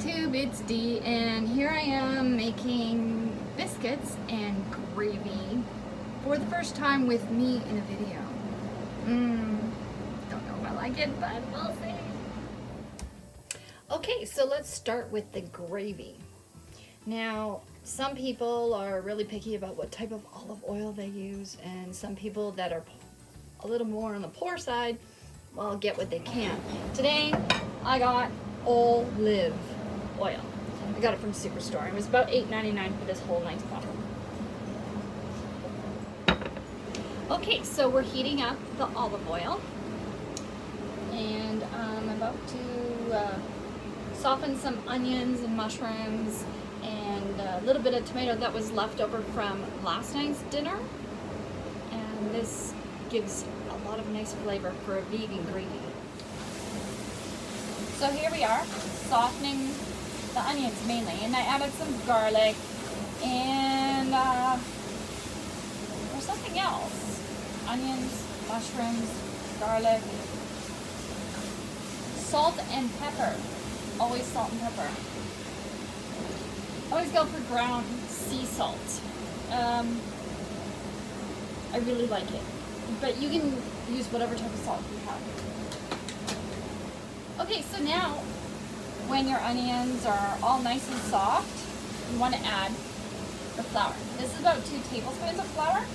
YouTube, it's Dee, and here I am making biscuits and gravy for the first time with me in a video. Don't know if I like it, but we'll see. Okay, so let's start with the gravy. Now, some people are really picky about what type of olive oil they use, and some people that are a little more on the poor side, well, get what they can. Today, I got olive oil. I got it from Superstore. It was about $8.99 for this whole nice bottle. Okay, so we're heating up the olive oil, and I'm about to soften some onions and mushrooms and a little bit of tomato that was left over from last night's dinner, and this gives a lot of nice flavor for a vegan gravy. So here we are, softening the onions mainly, and I added some garlic and there's something else. Onions, mushrooms, garlic, salt and pepper. Always salt and pepper. Always go for ground sea salt. I really like it, but you can use whatever type of salt you have. Okay, so now when your onions are all nice and soft, you want to add the flour. This is about 2 tablespoons of flour.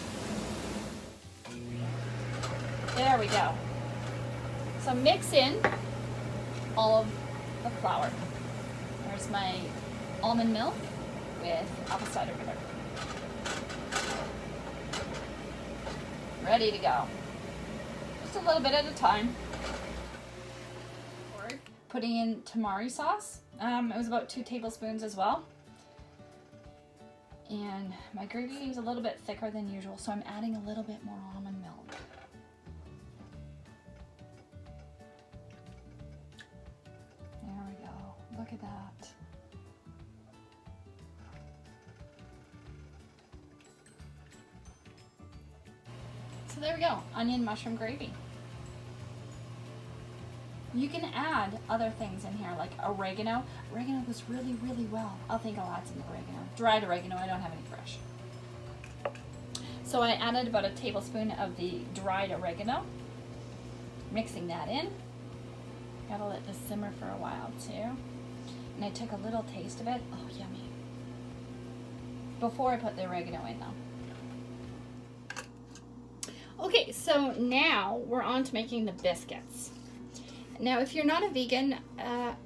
There we go. So mix in all of the flour. There's my almond milk with apple cider vinegar. Ready to go. Just a little bit at a time. Putting in tamari sauce. It was about 2 tablespoons as well. And my gravy is a little bit thicker than usual, so I'm adding a little bit more almond milk. There we go. Look at that. So there we go. Onion mushroom gravy. You can add other things in here like oregano. Oregano goes really, really well. I think I'll add some oregano. Dried oregano, I don't have any fresh. So I added about a tablespoon of the dried oregano. Mixing that in. Gotta let this simmer for a while too. And I took a little taste of it. Oh, yummy. Before I put the oregano in though. Okay, so now we're on to making the biscuits. Now, if you're not a vegan,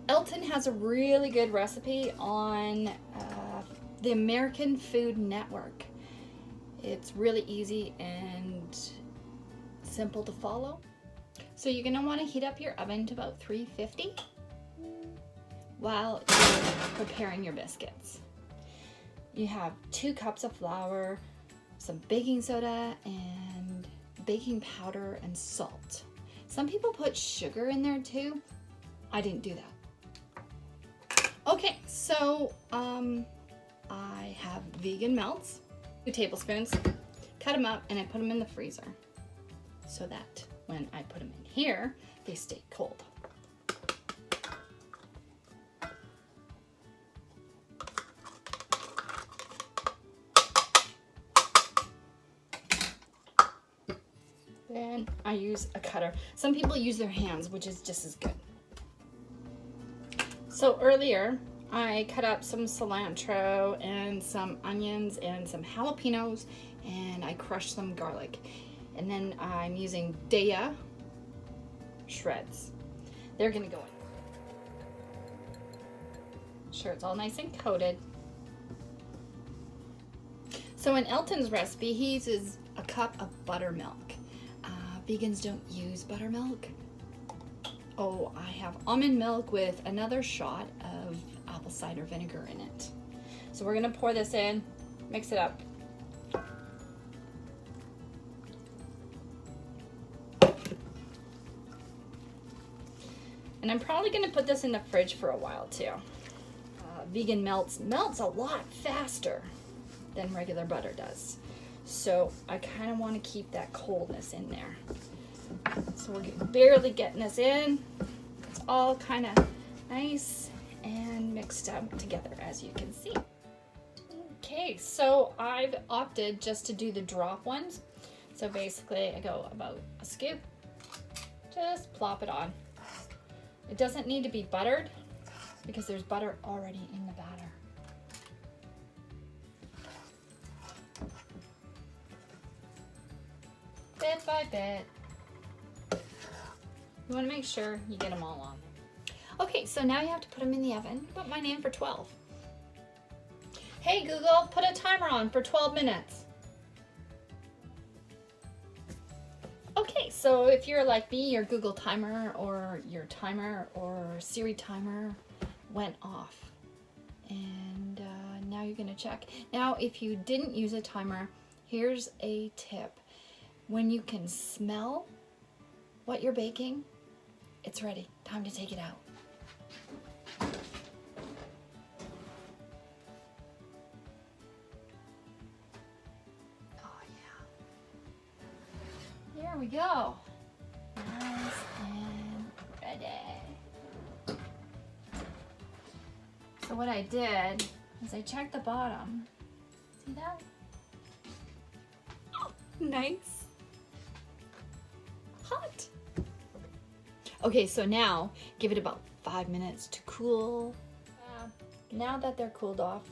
Elton has a really good recipe on the American Food Network. It's really easy and simple to follow. So you're going to want to heat up your oven to about 350 while you're preparing your biscuits. You have 2 cups of flour, some baking soda, and baking powder and salt. Some people put sugar in there too. I didn't do that. Okay, so I have vegan melts, 2 tablespoons, cut them up, and I put them in the freezer so that when I put them in here, they stay cold. Then I use a cutter. Some people use their hands, which is just as good. So earlier, I cut up some cilantro and some onions and some jalapenos, and I crushed some garlic. And then I'm using Daya shreds. They're gonna go in. Sure, it's all nice and coated. So in Elton's recipe, he uses a cup of buttermilk. Vegans don't use buttermilk. Oh, I have almond milk with another shot of apple cider vinegar in it. So we're gonna pour this in, mix it up. And I'm probably gonna put this in the fridge for a while too. Vegan melts a lot faster than regular butter does. So I kind of want to keep that coldness in there. So we're barely getting this in. It's all kind of nice and mixed up together, as you can see. Okay, so I've opted just to do the drop ones. So basically I go about a scoop, just plop it on. It doesn't need to be buttered because there's butter already in the batter. Bit by bit. You want to make sure you get them all on there. Okay, so now you have to put them in the oven. Put mine in for 12. Hey Google, put a timer on for 12 minutes. Okay, so if you're like me, your Google timer or Siri timer went off. And now you're gonna check. Now, if you didn't use a timer, here's a tip. When you can smell what you're baking, it's ready. Time to take it out. There we go. Nice and ready. So what I did is I checked the bottom. See that? Oh, nice. Hot. Okay, so now give it about 5 minutes to cool. Now that they're cooled off,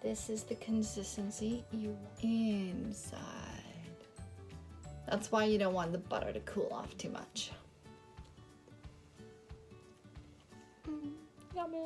this is the consistency you inside. That's why you don't want the butter to cool off too much. Yummy.